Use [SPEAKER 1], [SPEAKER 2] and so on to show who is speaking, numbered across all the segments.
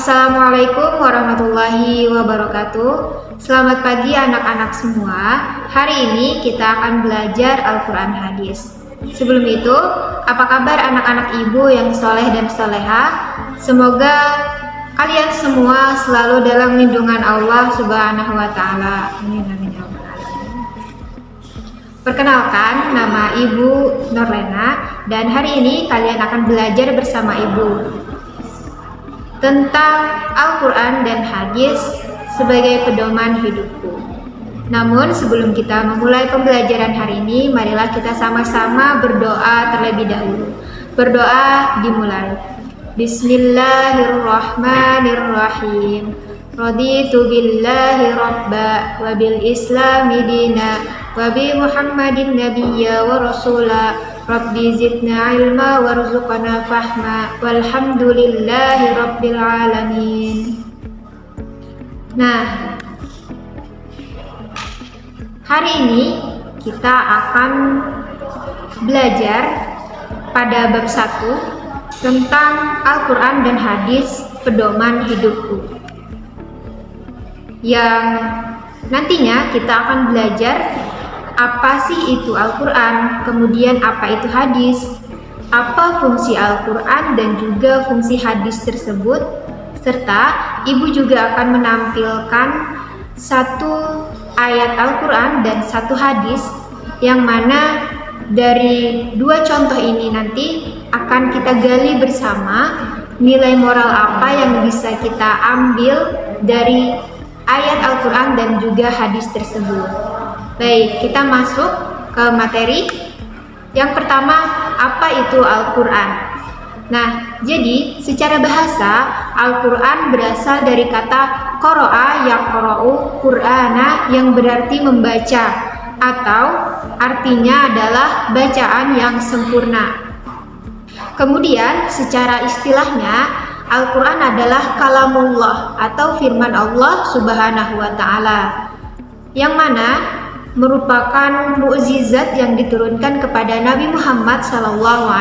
[SPEAKER 1] Assalamualaikum warahmatullahi wabarakatuh. Selamat pagi anak-anak semua. Hari ini kita akan belajar Al-Quran Hadis. Sebelum itu, apa kabar anak-anak ibu yang soleh dan soleha? Semoga kalian semua selalu dalam lindungan Allah Subhanahu wa Ta'ala. Amin, amin, ya rabbal alamin. Perkenalkan, nama Ibu Norlena, dan hari ini kalian akan belajar bersama Ibu tentang Al-Quran dan Hadis sebagai pedoman hidupku. Namun sebelum kita memulai pembelajaran hari ini, marilah kita sama-sama berdoa terlebih dahulu. Berdoa dimulai. Bismillahirrahmanirrahim. Raditu billahi rabba wa bil islami dina wa bi Muhammadin nabiyya wa rasula. Rabbi zidna ilma warzuqna fahma walhamdulillahi rabbil alamin. Nah, hari ini kita akan belajar pada bab 1 tentang Al-Quran dan Hadis pedoman hidupku, yang nantinya kita akan belajar apa sih itu Al-Quran, kemudian apa itu hadis, apa fungsi Al-Quran dan juga fungsi hadis tersebut, serta ibu juga akan menampilkan satu ayat Al-Quran dan satu hadis, yang mana dari dua contoh ini nanti akan kita gali bersama nilai moral apa yang bisa kita ambil dari ayat Al-Quran dan juga hadis tersebut. Baik, kita masuk ke materi. Yang pertama, apa itu Al-Quran? Nah, jadi secara bahasa, Al-Quran berasal dari kata qara'a yaqra'u Qur'ana, yang berarti membaca, atau artinya adalah bacaan yang sempurna. Kemudian secara istilahnya, Al-Quran adalah kalamullah atau firman Allah Subhanahu wa Ta'ala, yang mana merupakan mukjizat yang diturunkan kepada Nabi Muhammad SAW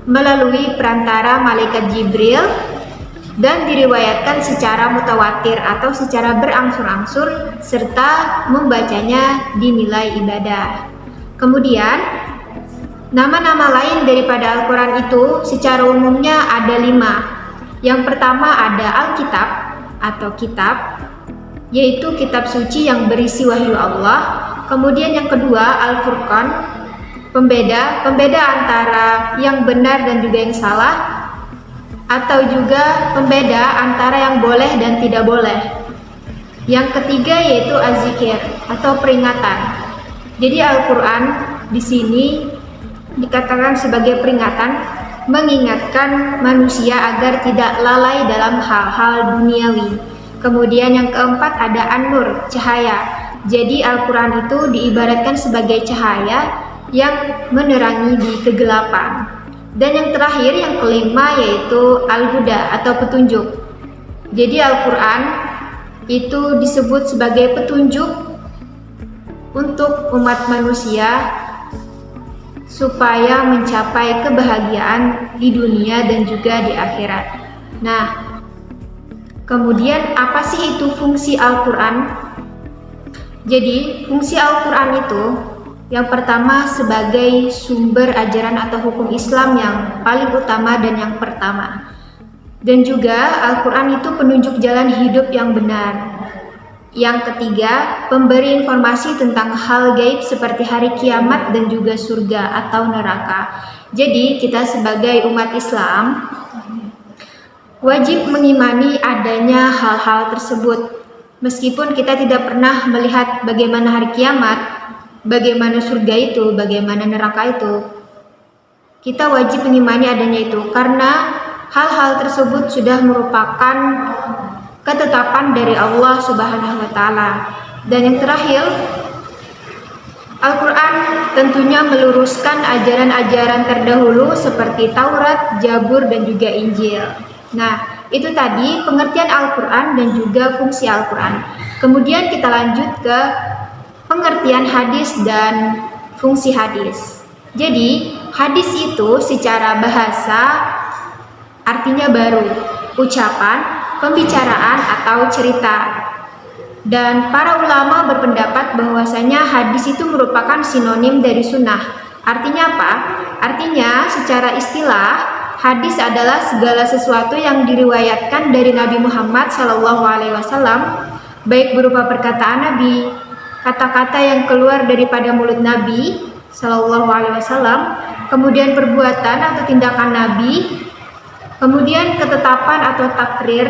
[SPEAKER 1] melalui perantara malaikat Jibril, dan diriwayatkan secara mutawatir atau secara berangsur-angsur, serta membacanya dinilai ibadah. Kemudian nama-nama lain daripada Al-Quran itu secara umumnya ada 5. Yang pertama ada Alkitab atau kitab, yaitu kitab suci yang berisi wahyu Allah. Kemudian yang kedua Al-Furqan, pembeda antara yang benar dan juga yang salah, atau juga pembeda antara yang boleh dan tidak boleh. Yang ketiga yaitu Az-Zikir atau peringatan. Jadi Al-Quran di sini dikatakan sebagai peringatan, mengingatkan manusia agar tidak lalai dalam hal-hal duniawi. Kemudian yang keempat ada An-Nur, cahaya. Jadi Al-Quran itu diibaratkan sebagai cahaya yang menerangi di kegelapan. Dan yang terakhir, yang kelima, yaitu Al-Huda atau petunjuk. Jadi Al-Quran itu disebut sebagai petunjuk untuk umat manusia supaya mencapai kebahagiaan di dunia dan juga di akhirat. Nah, kemudian apa sih itu fungsi Al-Quran? Jadi fungsi Al-Quran itu yang pertama sebagai sumber ajaran atau hukum Islam yang paling utama dan yang pertama. Dan juga Al-Quran itu penunjuk jalan hidup yang benar. Yang ketiga, pemberi informasi tentang hal gaib seperti hari kiamat dan juga surga atau neraka. Jadi kita sebagai umat Islam wajib mengimani adanya hal-hal tersebut. Meskipun kita tidak pernah melihat bagaimana hari kiamat, bagaimana surga itu, bagaimana neraka itu, kita wajib mengimani adanya itu, karena hal-hal tersebut sudah merupakan ketetapan dari Allah Subhanahu wa Ta'ala. Dan yang terakhir, Al-Quran tentunya meluruskan ajaran-ajaran terdahulu seperti Taurat, Zabur, dan juga Injil. Nah, itu tadi pengertian Al-Quran dan juga fungsi Al-Quran. Kemudian kita lanjut ke pengertian hadis dan fungsi hadis. Jadi, hadis itu secara bahasa artinya baru. ucapan, pembicaraan, atau cerita. Dan para ulama berpendapat bahwasanya hadis itu merupakan sinonim dari sunnah. Artinya apa? Artinya secara istilah, hadis adalah segala sesuatu yang diriwayatkan dari Nabi Muhammad SAW, baik berupa perkataan Nabi, kata-kata yang keluar daripada mulut Nabi SAW, kemudian perbuatan atau tindakan Nabi, kemudian ketetapan atau takrir,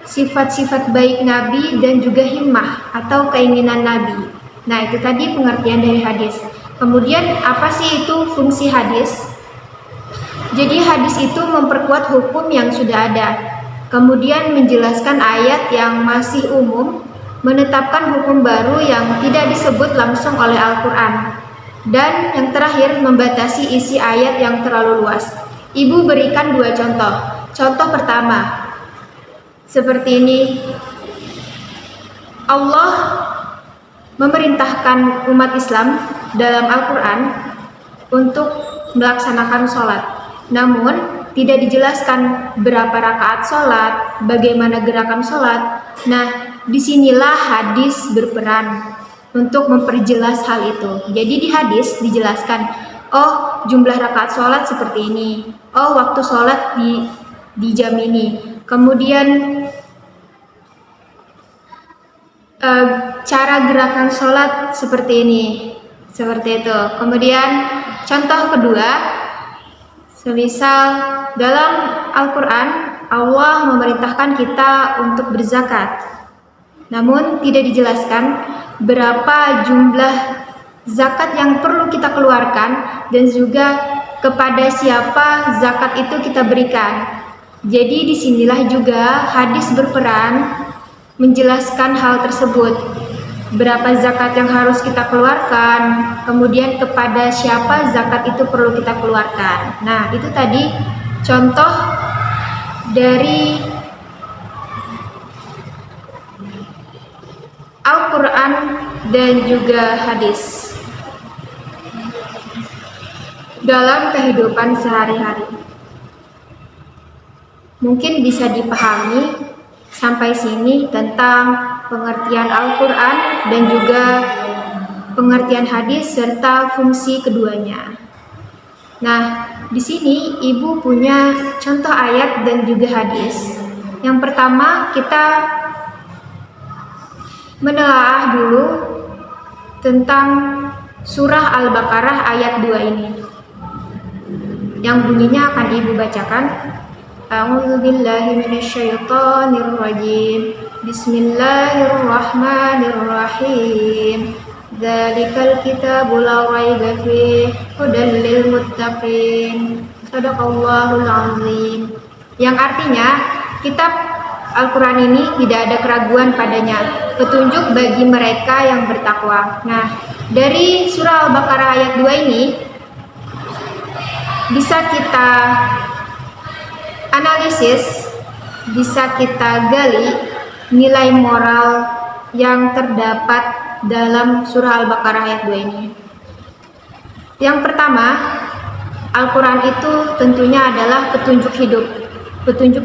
[SPEAKER 1] sifat-sifat baik Nabi, dan juga himmah atau keinginan Nabi. Nah, itu tadi pengertian dari hadis. Kemudian apa sih itu fungsi hadis? Jadi hadis itu memperkuat hukum yang sudah ada, kemudian menjelaskan ayat yang masih umum, menetapkan hukum baru yang tidak disebut langsung oleh Al-Quran, dan yang terakhir membatasi isi ayat yang terlalu luas. Ibu berikan 2 contoh. Contoh pertama, seperti ini. Allah memerintahkan umat Islam dalam Al-Quran untuk melaksanakan sholat. Namun tidak dijelaskan berapa rakaat sholat, bagaimana gerakan sholat. Nah, disinilah hadis berperan untuk memperjelas hal itu. Jadi di hadis dijelaskan, oh jumlah rakaat sholat seperti ini, oh waktu sholat di jam ini, kemudian cara gerakan sholat seperti ini, seperti itu. Kemudian contoh kedua, semisal dalam Al-Quran Allah memerintahkan kita untuk berzakat, namun tidak dijelaskan berapa jumlah zakat yang perlu kita keluarkan dan juga kepada siapa zakat itu kita berikan. Jadi disinilah juga hadis berperan menjelaskan hal tersebut, berapa zakat yang harus kita keluarkan, kemudian kepada siapa zakat itu perlu kita keluarkan. Nah, itu tadi contoh dari Al-Quran dan juga hadis dalam kehidupan sehari-hari. Mungkin bisa dipahami sampai sini tentang pengertian Al-Quran dan juga pengertian hadis serta fungsi keduanya. Nah, di sini Ibu punya contoh ayat dan juga hadis. Yang pertama, kita menelaah dulu tentang surah Al-Baqarah ayat 2 ini, yang bunyinya akan Ibu bacakan. A'udzubillahi minasyaitonir rajim. Bismillahirrahmanirrahim. Dzalikal kitabu la raiba fihi hudal lil muttaqin. Shadaqallahul azim. Yang artinya, kitab Al-Quran ini tidak ada keraguan padanya, petunjuk bagi mereka yang bertakwa. Nah, dari surah Al-Baqarah ayat 2 ini bisa kita analisis, bisa kita gali nilai moral yang terdapat dalam surah Al-Baqarah ayat 2 ini. Yang pertama, Al-Quran itu tentunya adalah petunjuk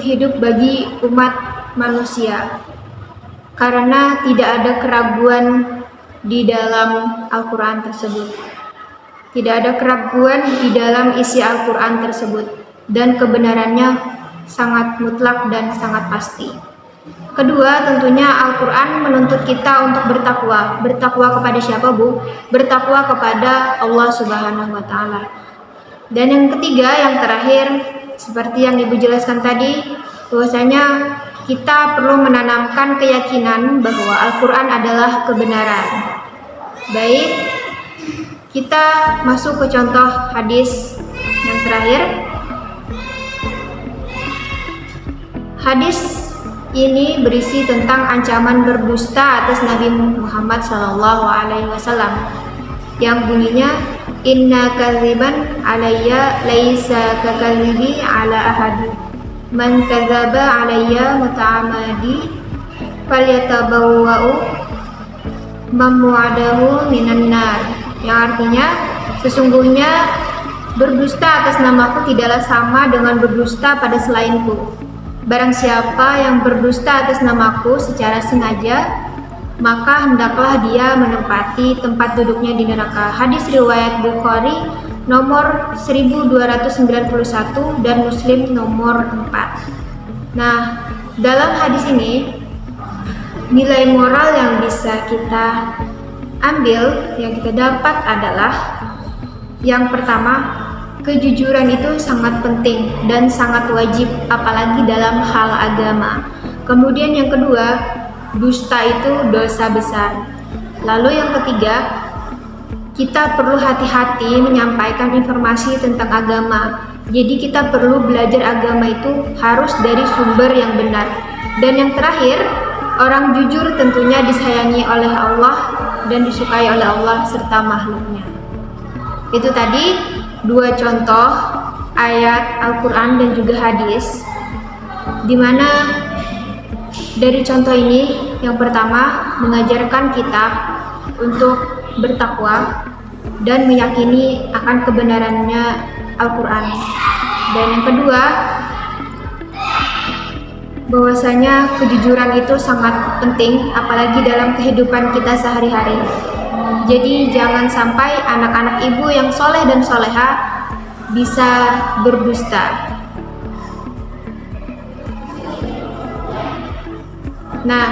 [SPEAKER 1] hidup bagi umat manusia, karena tidak ada keraguan di dalam Al-Quran tersebut. Tidak ada keraguan di dalam isi Al-Quran tersebut, dan kebenarannya sangat mutlak dan sangat pasti. Kedua, tentunya Al-Quran menuntut kita untuk bertakwa. Bertakwa kepada siapa, Bu? Bertakwa kepada Allah Subhanahu wa Ta'ala. Dan yang ketiga, yang terakhir, seperti yang Ibu jelaskan tadi, bahwasanya kita perlu menanamkan keyakinan bahwa Al-Quran adalah kebenaran. Baik, kita masuk ke contoh hadis yang terakhir. Hadis ini berisi tentang ancaman berdusta atas Nabi Muhammad SAW, yang bunyinya, inna kadziban alayya laisa kadzibi ala ahadi, man kadzaba alayya muta'amadi falyatabawwa'u mamwa'adahu minan nar. Yang artinya, sesungguhnya berdusta atas namaku tidaklah sama dengan berdusta pada selainku. Barang siapa yang berdusta atas namaku secara sengaja, maka hendaklah dia menempati tempat duduknya di neraka. Hadis riwayat Bukhari nomor 1291 dan Muslim nomor 4. Nah, dalam hadis ini nilai moral yang bisa kita ambil, yang kita dapat adalah yang pertama, kejujuran itu sangat penting dan sangat wajib, apalagi dalam hal agama. Kemudian yang kedua, dusta itu dosa besar. Lalu yang ketiga, kita perlu hati-hati menyampaikan informasi tentang agama. Jadi kita perlu belajar agama itu harus dari sumber yang benar. Dan yang terakhir, orang jujur tentunya disayangi oleh Allah dan disukai oleh Allah serta makhluknya. Itu tadi 2 contoh ayat Al-Quran dan juga hadis, di mana dari contoh ini yang pertama mengajarkan kita untuk bertakwa dan meyakini akan kebenarannya Al-Quran, dan yang kedua bahwasanya kejujuran itu sangat penting apalagi dalam kehidupan kita sehari-hari. Jadi jangan sampai anak-anak ibu yang soleh dan soleha bisa berdusta. Nah,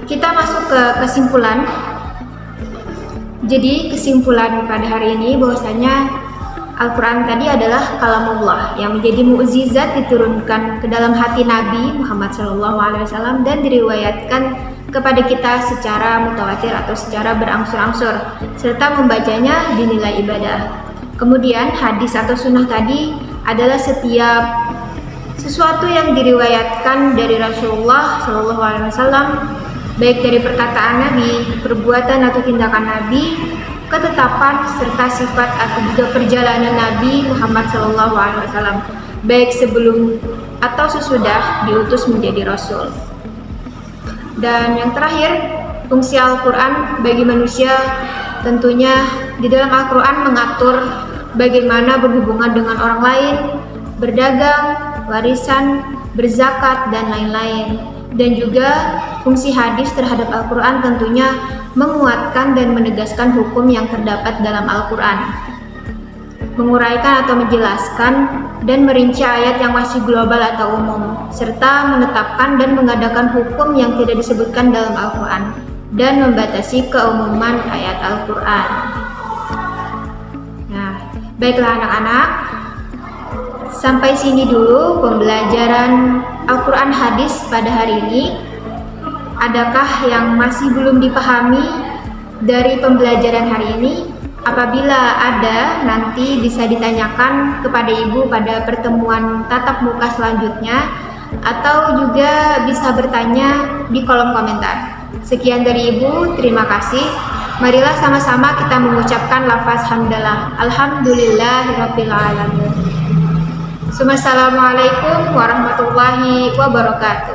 [SPEAKER 1] kita masuk ke kesimpulan. Jadi kesimpulan pada hari ini bahwasanya Al-Quran tadi adalah kalamullah yang menjadi mukjizat diturunkan ke dalam hati Nabi Muhammad SAW dan diriwayatkan kepada kita secara mutawatir atau secara berangsur-angsur, serta membacanya dinilai ibadah. Kemudian hadis atau sunnah tadi adalah setiap sesuatu yang diriwayatkan dari Rasulullah SAW, baik dari perkataan Nabi, perbuatan atau tindakan Nabi, ketetapan serta sifat atau juga perjalanan Nabi Muhammad SAW, baik sebelum atau sesudah diutus menjadi Rasul. Dan yang terakhir, fungsi Al-Quran bagi manusia tentunya di dalam Al-Quran mengatur bagaimana berhubungan dengan orang lain, berdagang, warisan, berzakat, dan lain-lain. Dan juga fungsi hadis terhadap Al-Quran tentunya menguatkan dan menegaskan hukum yang terdapat dalam Al-Quran, menguraikan atau menjelaskan dan merinci ayat yang masih global atau umum, serta menetapkan dan mengadakan hukum yang tidak disebutkan dalam Al-Quran, dan membatasi keumuman ayat Al-Quran. Nah, baiklah anak-anak, sampai sini dulu pembelajaran Al-Quran hadis pada hari ini. Adakah yang masih belum dipahami dari pembelajaran hari ini? Apabila ada, nanti bisa ditanyakan kepada Ibu pada pertemuan tatap muka selanjutnya, atau juga bisa bertanya di kolom komentar. Sekian dari Ibu, terima kasih. Marilah sama-sama kita mengucapkan lafaz hamdalah. Alhamdulillahirabbil alamin. Assalamualaikum warahmatullahi wabarakatuh.